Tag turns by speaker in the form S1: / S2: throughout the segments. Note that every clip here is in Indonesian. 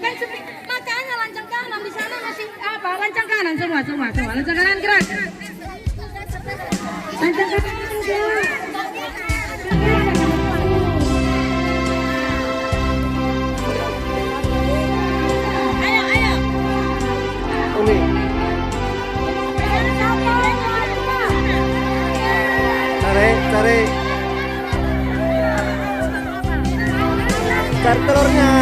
S1: Makanya lancang kanan di sana masih apa? Lancang kanan semua. Lancang kanan gerak. Lancang kanan gerak. Ayo.
S2: Uli. Cari telurnya.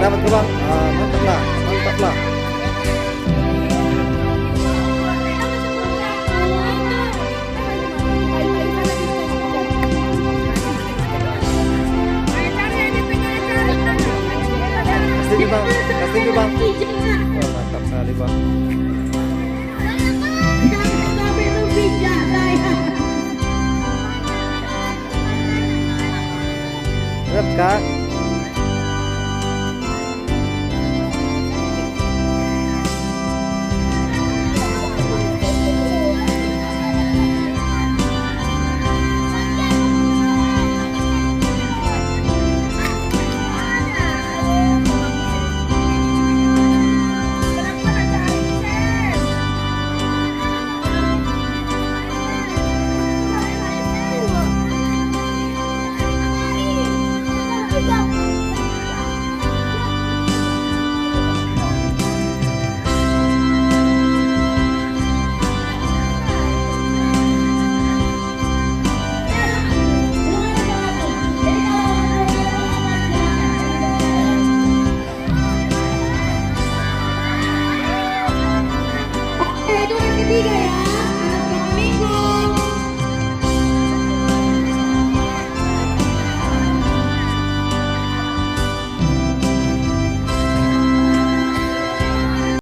S2: Dapat ke bang, mantap lah. Kasih bang. Oh, mantap sekali bang. Siap kak.